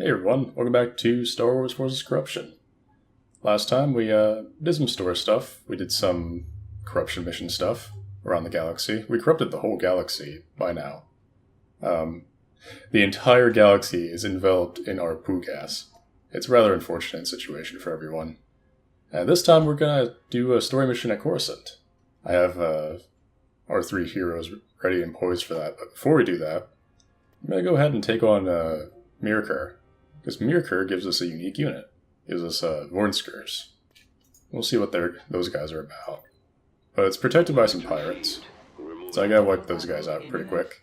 Hey everyone, welcome back to Star Wars Forces Corruption. Last time we did some story stuff. We did some corruption mission stuff around the galaxy. We corrupted the whole galaxy by now. The entire galaxy is enveloped in our poo gas. It's a rather unfortunate situation for everyone. And this time we're gonna do a story mission at Coruscant. I have our three heroes ready and poised for that, but before we do that, I'm gonna go ahead and take on Myrkr. Because Myrkr gives us a unique unit. Gives us Vorkers. We'll see what those guys are about. But it's protected by some pirates. So I gotta wipe those guys out pretty quick.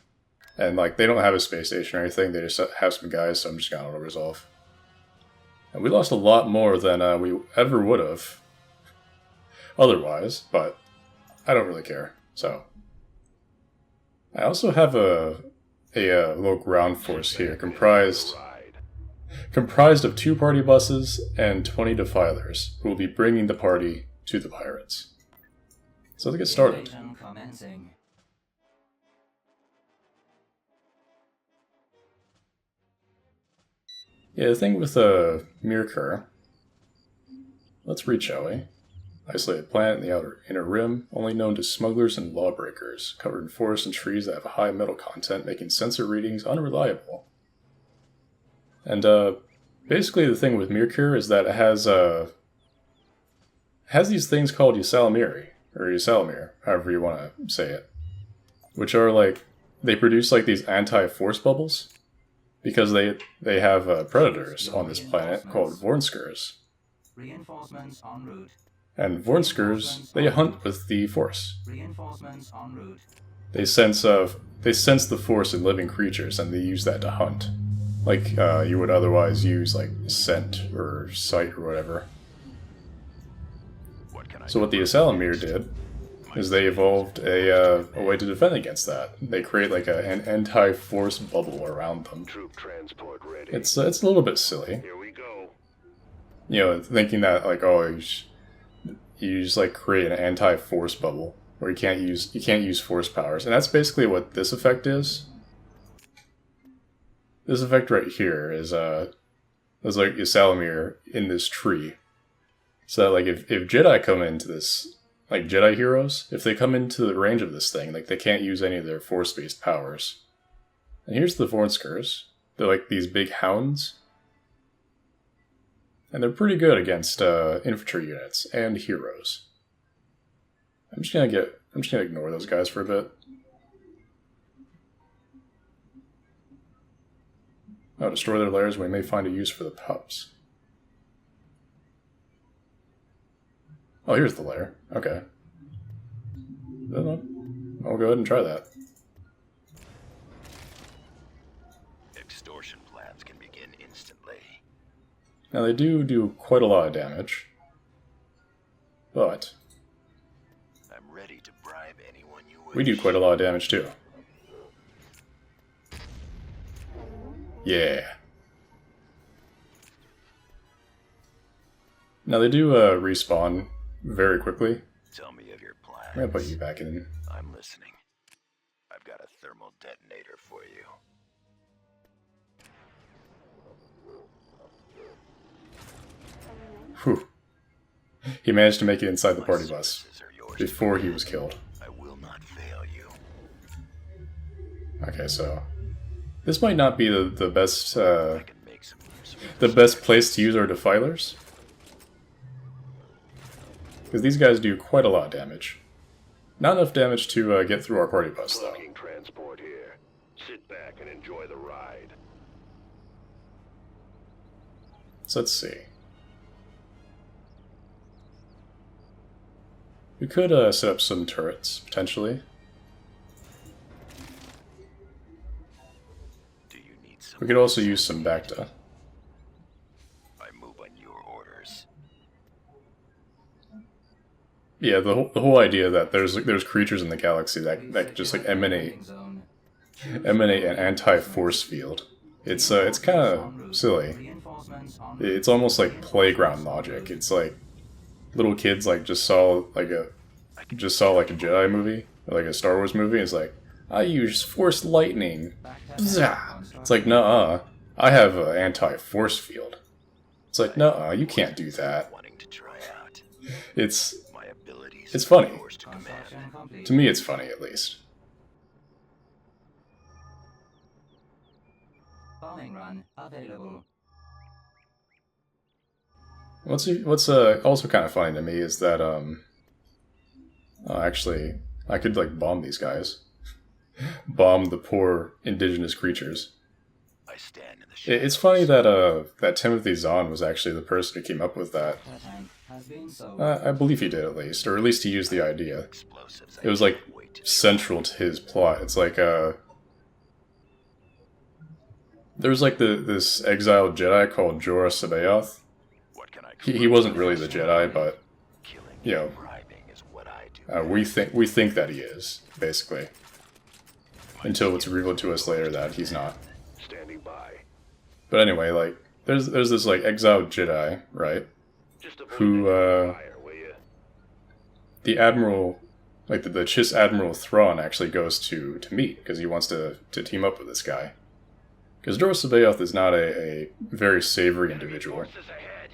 And like, they don't have a space station or anything, they just have some guys, so I'm just gonna auto-resolve. And we lost a lot more than we ever would have otherwise, but I don't really care, so. I also have a little ground force here, comprised of 2 party buses and 20 defilers, who will be bringing the party to the pirates. So let's get started. Yeah, the thing with Myrkr, let's read, shall we? Isolated planet in the inner rim, only known to smugglers and lawbreakers, covered in forests and trees that have a high metal content, making sensor readings unreliable. And basically the thing with Myrkr is that it has these things called Ysalamiri, or Ysalamir, however you want to say it, which are like, they produce like these anti-force bubbles, because they have predators on this planet called Vorkers. Reinforcements en route. And Vorkers, they hunt with the Force. Reinforcements en route. They sense the Force in living creatures, and they use that to hunt, like you would otherwise use like scent or sight or whatever. So what the Ysalamiri did is they evolved a way to defend against that. They create like an anti-force bubble around them. Troop transport ready. It's a little bit silly. Here we go. You know, thinking that like, oh, you just like create an anti-force bubble where you can't use force powers, and that's basically what this effect is. This effect right here is there's like Ysalamir in this tree, so that, like if Jedi come into this, like Jedi heroes, if they come into the range of this thing, like they can't use any of their force-based powers. And here's the Vorkers. They're like these big hounds. And they're pretty good against infantry units and heroes. I'm just gonna ignore those guys for a bit. Oh, destroy their lairs. We may find a use for the pups. Oh, here's the lair. Okay. I'll go ahead and try that. Extortion plans can begin instantly. Now they do quite a lot of damage, but I'm ready to bribe anyone you wish. we do quite a lot of damage too. Yeah. Now they do respawn very quickly. Tell me of your plans. I'm gonna put you back in. I'm listening. I've got a thermal detonator for you. Whew. He managed to make it inside the party bus before he was killed. I will not fail you. Okay, so this might not be the best I can make some use of the best place to use our defilers, because these guys do quite a lot of damage. Not enough damage to get through our party bus, though. Blocking transport here. Sit back and enjoy the ride. So let's see. We could set up some turrets, potentially. Do you need some? We could also use some Bacta. I move on your orders. Yeah, the whole idea that there's creatures in the galaxy that just like emanate an anti-force field. It's kind of silly. It's almost like playground logic. It's like little kids like just saw like a Jedi movie or like a Star Wars movie. It's like, I use force lightning. Bzah. It's like, nah, I have an anti-force field. It's like, no, you can't do that. Wanting to try out. It's My abilities It's are funny. yours to command. Construction complete. To me, it's funny at least. Bombing run available. What's also kind of funny to me is that actually I could like bomb these guys, bomb the poor indigenous creatures. I stand in the shadows. It's funny that that Timothy Zahn was actually the person who came up with that. The tank has been sold. I believe he did at least, or at least he used the idea. Explosives. It was like central to his plot. It's like there's like this exiled Jedi called Joruus C'baoth. What can I He wasn't really the Jedi, but killing you know, and bribing is what I do. we think that he is, basically, until it's revealed to us later that he's not. Standing by. But anyway, like there's this like exiled Jedi, right? Just Who fire, will you? the admiral, like the Chiss Admiral Thrawn actually goes to meet because he wants to team up with this guy. Because Joruus C'baoth is not a very savory individual. Forces ahead.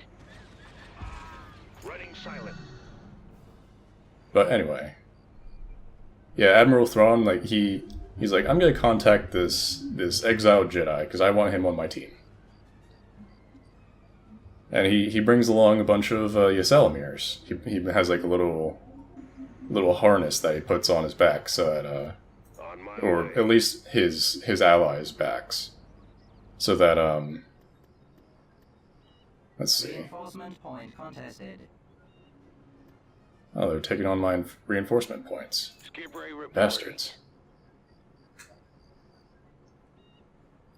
Running silent. But anyway, yeah, Admiral Thrawn, like he's like, I'm gonna contact this exiled Jedi because I want him on my team. And he brings along a bunch of Ysalamiri's. He has like a little harness that he puts on his back, so that On my or way. at least his allies' backs, so that let's see. Reinforcement point contested. Oh, they're taking on my reinforcement points. Skip ray reporting. Bastards.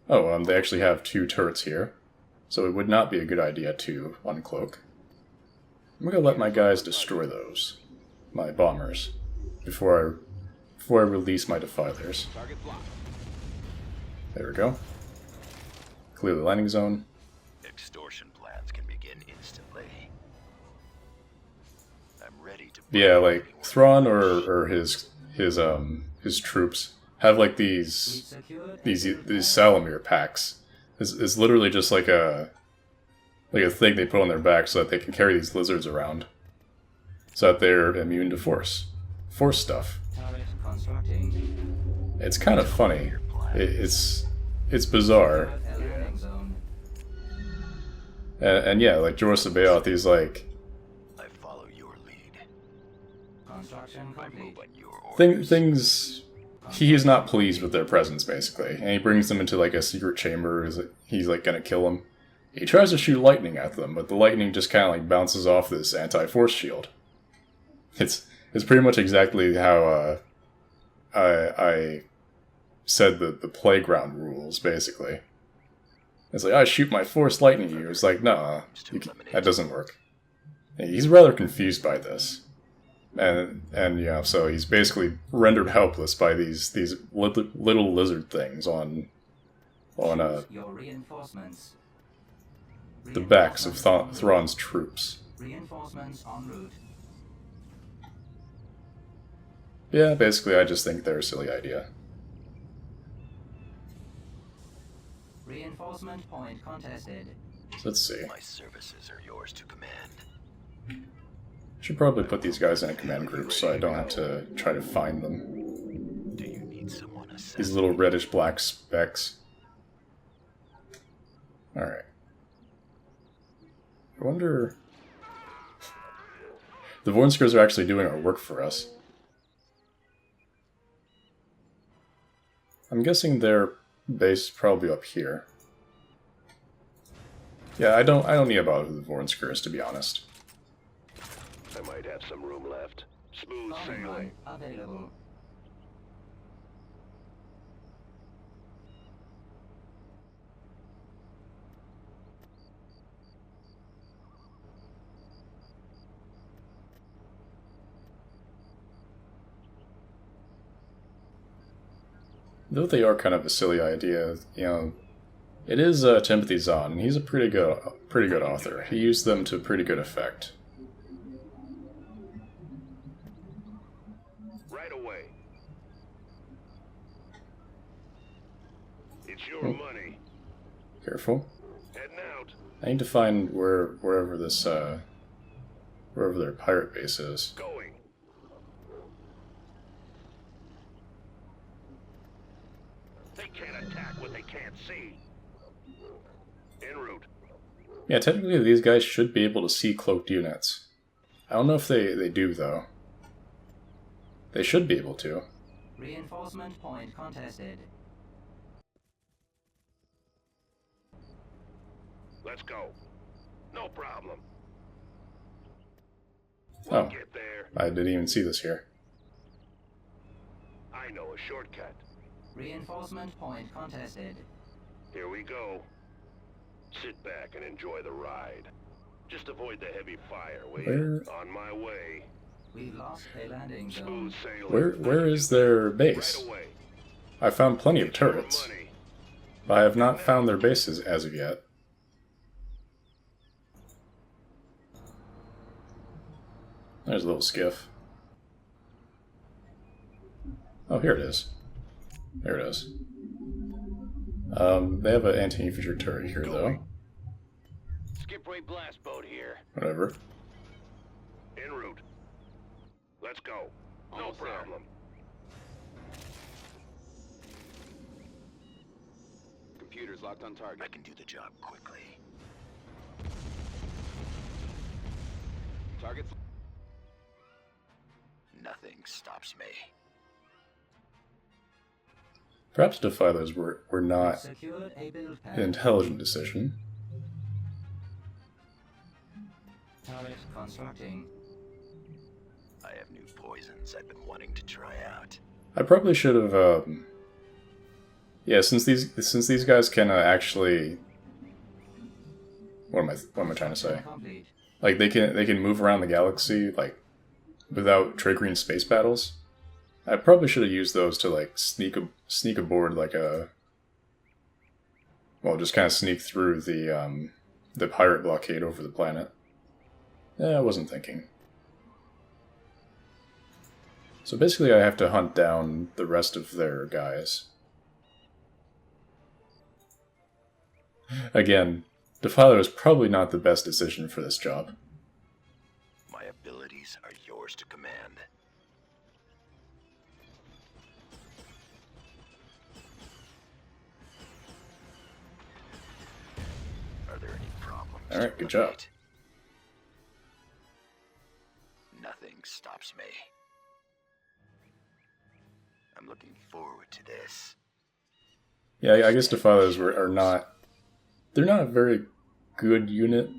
Oh, they actually have 2 turrets here, so it would not be a good idea to uncloak. I'm gonna let my guys destroy those, my bombers, before I release my defilers. Target blocked. There we go. Clear the landing zone. Extortion plans can begin instantly. I'm ready to. Yeah, like Thrawn or his troops have like these Secured. Ysalamiri packs. It's literally just like a thing they put on their back so that they can carry these lizards around, so that they're immune to force stuff. Turret constructing. It's kind of funny. It's bizarre, Turret landing zone. and yeah, like Joruus C'baoth, he's like I follow your lead. Construction I complete. move on your orders. things. He is not pleased with their presence, basically, and he brings them into like a secret chamber. He's like gonna kill them. He tries to shoot lightning at them, but the lightning just kind of like bounces off this anti-force shield. It's pretty much exactly how I said the playground rules, basically. It's like, I shoot my force lightning at you. It's like, no, that doesn't work. He's rather confused by this. And yeah, so he's basically rendered helpless by these little lizard things on Your reinforcements. the backs of Thrawn's troops. Reinforcements en route. Yeah, basically, I just think they're a silly idea. Reinforcement point contested. So let's see. My services are yours to command. Should probably put these guys in a command group so I don't have to try to find them. Do you need someone assessed? These little reddish black specks. Alright. I wonder... The Vornkers are actually doing our work for us. I'm guessing their base is probably up here. Yeah, I don't need about the Vornkers, to be honest. I might have some room left. Smooth Bombing sailing. run available. Though they are kind of a silly idea, you know, it is Timothy Zahn, and he's a pretty good author. He used them to pretty good effect. Right away. It's your money. Careful. Heading out. I need to find wherever this wherever their pirate base is. Going. They can't attack what they can't see. En route. Yeah, technically these guys should be able to see cloaked units. I don't know if they do, though. They should be able to. Reinforcement point contested. Let's go. No problem. Oh, We'll get there. I didn't even see this here. I know a shortcut. Reinforcement point contested. Here we go. Sit back and enjoy the ride. Just avoid the heavy fire, will you? On my way. We've lost a landing zone. Smooth sailing. Where is their base? Right away. I found plenty of Get your turrets, money. but I have not found their bases as of yet. There's a little skiff. Oh, here it is. There it is. They have an anti-infantry turret here, though. Skip ray blast boat here. Whatever. En route. Let's go. No problem. Computer's locked on target. I can do the job quickly. Target's Nothing stops me. Perhaps defilers were not Secured a build pad. an intelligent decision. Turret constructing. I have new poisons I've been wanting to try out. I probably should have. Yeah, since these guys can actually. What am I trying to say? Complete. Like they can move around the galaxy like without triggering space battles. I probably should have used those to like sneak aboard like a. Well, just kind of sneak through the pirate blockade over the planet. Yeah, I wasn't thinking. So basically, I have to hunt down the rest of their guys. Again, Defiler is probably not the best decision for this job. My abilities are yours to command. Are there any problems? All right, good job. Nothing stops me. I'm looking forward to this. Yeah, I guess Defilers are not. They're not a very good unit.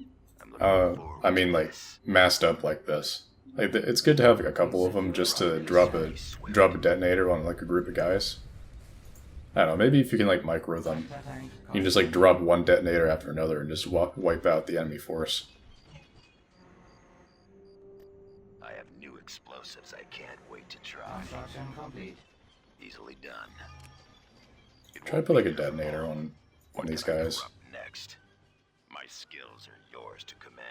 I'm looking forward I mean, to like this. massed up like this. Like it's good to have like a couple of them just to drop a detonator on like a group of guys. I don't know. Maybe if you can like micro them, you can just like drop one detonator after another and just wipe out the enemy force. I have new explosives I can't wait to try. Construction complete. Easily done. Try to put like a detonator on these guys. Next. My skills are yours to command.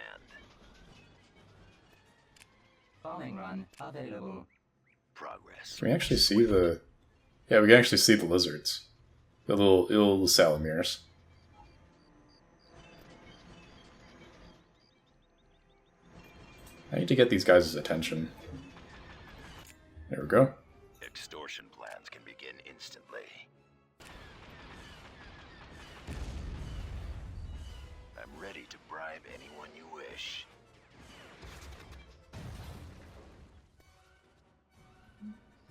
Bombing run available. Progress. Can we actually see the? Yeah, we can actually see the lizards, the little Ysalamiris. I need to get these guys' attention. There we go. Extortion plans can begin instantly. I'm ready to bribe anyone you wish.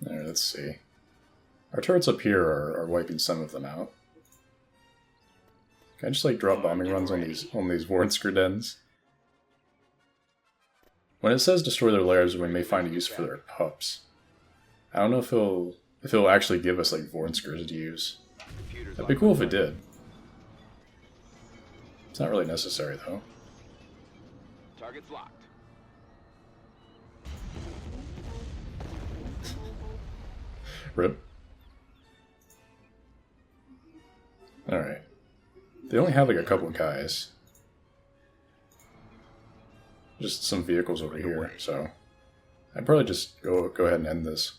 There, let's see. Our turrets up here are wiping some of them out. Can I just like drop bombing runs on these Vorker dens? When it says destroy their lairs, we may find a use for their pups. I don't know if it'll actually give us like Vorkers to use. That'd be cool if it did. It's not really necessary though. target's locked. Rip. Alright. They only have like a couple of guys. Just some vehicles over here, so I'd probably just go ahead and end this.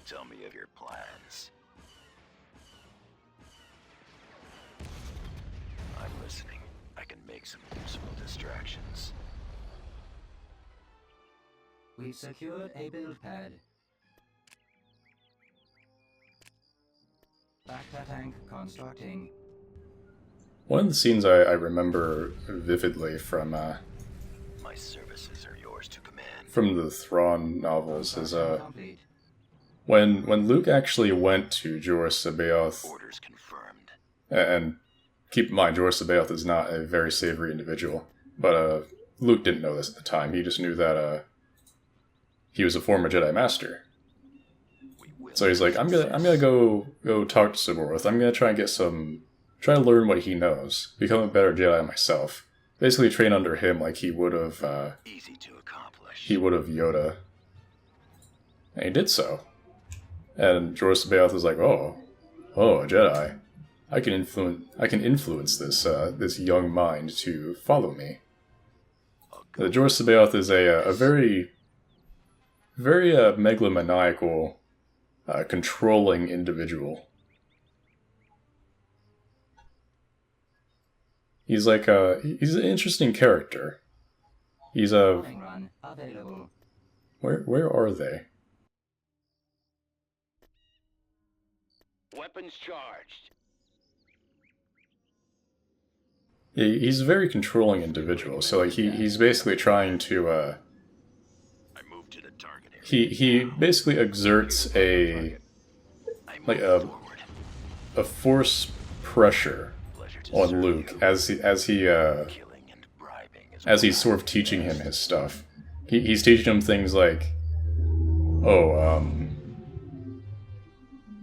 Tell me of your plans. I'm listening. I can make some useful distractions. We've secured a build pad. Bacta tank constructing. One of the scenes I remember vividly from My services are yours to command. from the Thrawn novels is Complete. when Luke actually went to Joruus C'baoth, Orders confirmed. and keep in mind Joruus C'baoth is not a very savory individual, but Luke didn't know this at the time. He just knew that he was a former Jedi Master. We will. So he's like, I'm gonna go talk to C'baoth. I'm gonna try and try to learn what he knows, become a better Jedi myself. Basically, train under him like he would have Easy to accomplish. Yoda, and he did so. And Joruus C'baoth was like, oh, a Jedi. I can influence this young mind to follow me. The Joruus C'baoth is a very megalomaniacal, controlling individual. He's he's an interesting character. He's Bombing run available. where are they? Weapons charged. He's a very controlling individual. So like he's basically trying to I move to the target area. he basically exerts I move like forward. a force pressure Pleasure to on serve Luke you. as Killing and bribing is as he's what sort of teaching him his stuff. He's teaching him things like,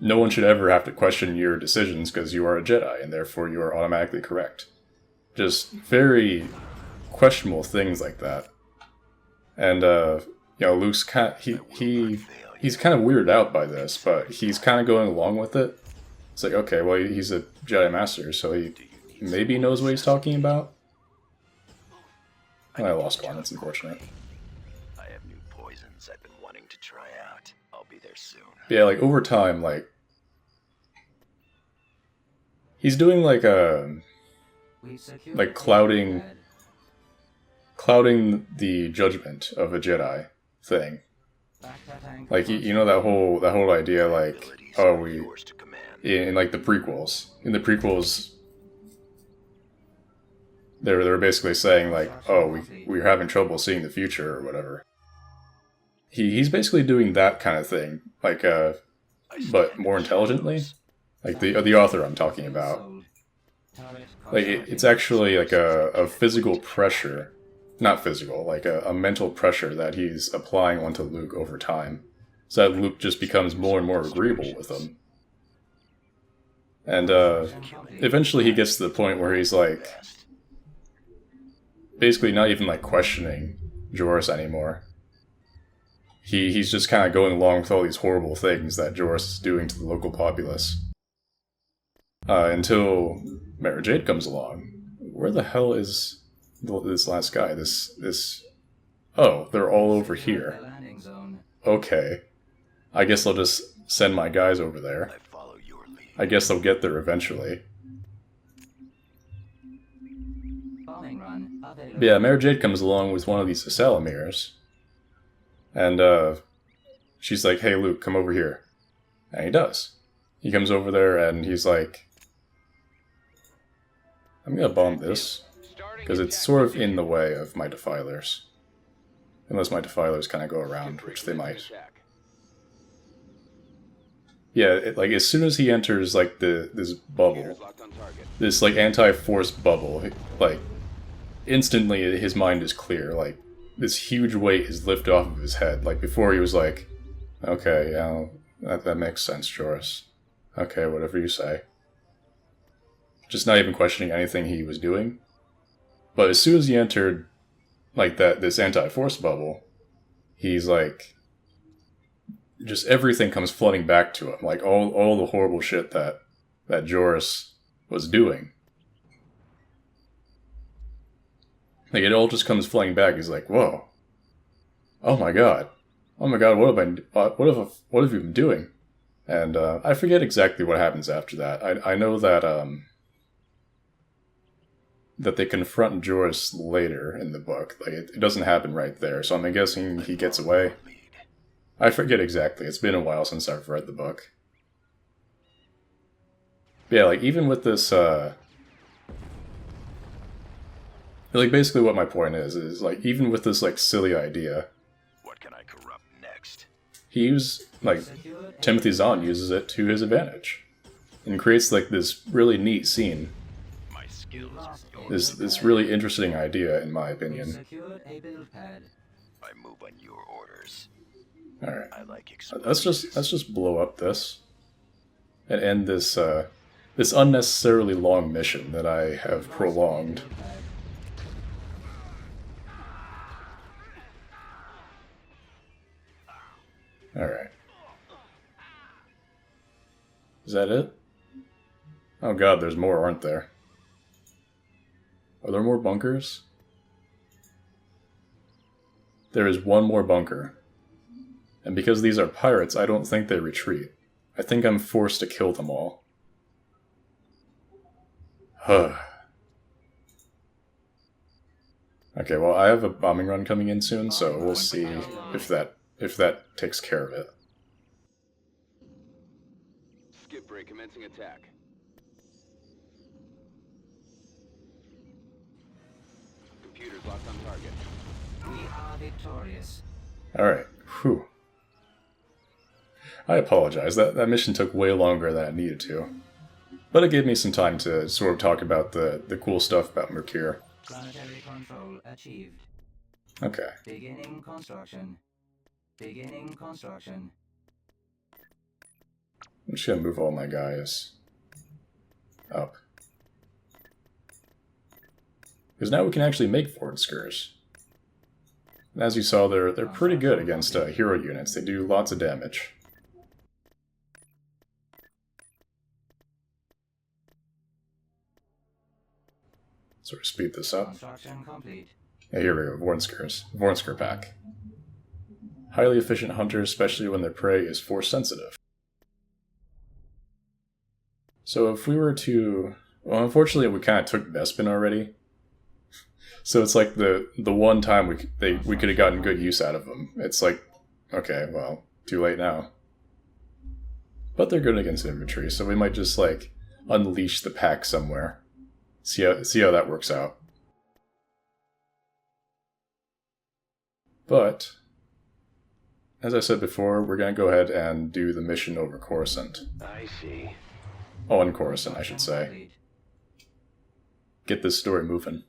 no one should ever have to question your decisions because you are a Jedi and therefore you are automatically correct. Just very questionable things like that. And Luke's he's kind of weirded out by this, but he's kind of going along with it. It's like, okay, well, he's a Jedi Master, so he maybe knows what he's talking about. I lost one, that's unfortunate. I have new poisons I've been wanting to try out. I'll be there soon. But yeah, like, over time, like, he's doing We've secured like a clouding build pad. clouding the judgment of a Jedi thing. Bacta tank Like, you know that whole idea, like, Abilities oh, are yours to command. in like the prequels. In the prequels, they were basically saying like, oh, we're having trouble seeing the future or whatever. He's basically doing that kind of thing, like but more intelligently. Like the author I'm talking about. sold. Turret Like it's actually like a physical pressure, not physical, like a mental pressure that he's applying onto Luke over time, so that Luke just becomes more and more agreeable with him. And eventually he gets to the point where he's like, basically not even like questioning Joruus anymore. He's just kind of going along with all these horrible things that Joruus is doing to the local populace. Until Mara Jade comes along. Where the hell is this last guy? This... Oh, they're all over here. The landing zone. Okay. I guess I'll just send my guys over there. I follow your lead. I guess they'll get there eventually. Bombing run available. But yeah, Mara Jade comes along with one of these Ysalamirs. And, she's like, hey, Luke, come over here. And he does. He comes over there and he's like, I'm gonna bomb this, because it's sort of in the way of my defilers. Unless my defilers kind of go around, which they might. Yeah, like, as soon as he enters, like, this bubble, Locked on target. this, like, anti-force bubble, like, instantly his mind is clear, like, this huge weight is lifted off of his head. Like, before he was like, okay, yeah, that makes sense, Joruus. Okay, whatever you say. Just not even questioning anything he was doing. But as soon as he entered, like, this anti-force bubble, he's like, just everything comes flooding back to him. Like, all the horrible shit that Joruus was doing. Like, it all just comes flooding back. He's like, whoa. Oh my god. Oh my god, what have you been doing? And I forget exactly what happens after that. I know that that they confront Joruus later in the book. Like it doesn't happen right there, so I'm guessing he gets away. I forget exactly. It's been a while since I've read the book. But yeah, like even with this, like basically what my point is like even with this like silly idea, What can I corrupt next? he used like Timothy Zahn uses it to his advantage, and creates like this really neat scene. My skills are This really interesting idea, in my opinion. Secured a build pad. I move on your orders. All right. I like Let's just blow up this and end this this unnecessarily long mission that I have prolonged. All right. Is that it? Oh god, there's more, aren't there? Are there more bunkers? There is one more bunker. And because these are pirates, I don't think they retreat. I think I'm forced to kill them all. Huh. Okay, well, I have a bombing run coming in soon, so we'll see if that takes care of it. Skip break commencing attack. Computers locked on target. We are victorious. Alright, whew. I apologize, that mission took way longer than it needed to. But it gave me some time to sort of talk about the cool stuff about Myrkr. Planetary control achieved. Okay. Beginning construction. Beginning construction. I'm just gonna move all my guys up. Because now we can actually make Vorkers. And as you saw, they're pretty good against hero units. They do lots of damage. Sort of speed this up. Construction complete. Yeah, here we go, Vorker pack. Highly efficient hunters, especially when their prey is force sensitive. So if we were to... Well, unfortunately we kind of took Bespin already. So it's like the one time we could have gotten good use out of them. It's like, okay, well, too late now. But they're good against infantry, so we might just like unleash the pack somewhere. See how that works out. But, as I said before, we're going to go ahead and do the mission over Coruscant. I see. Oh, on Coruscant, I should say. Get this story moving.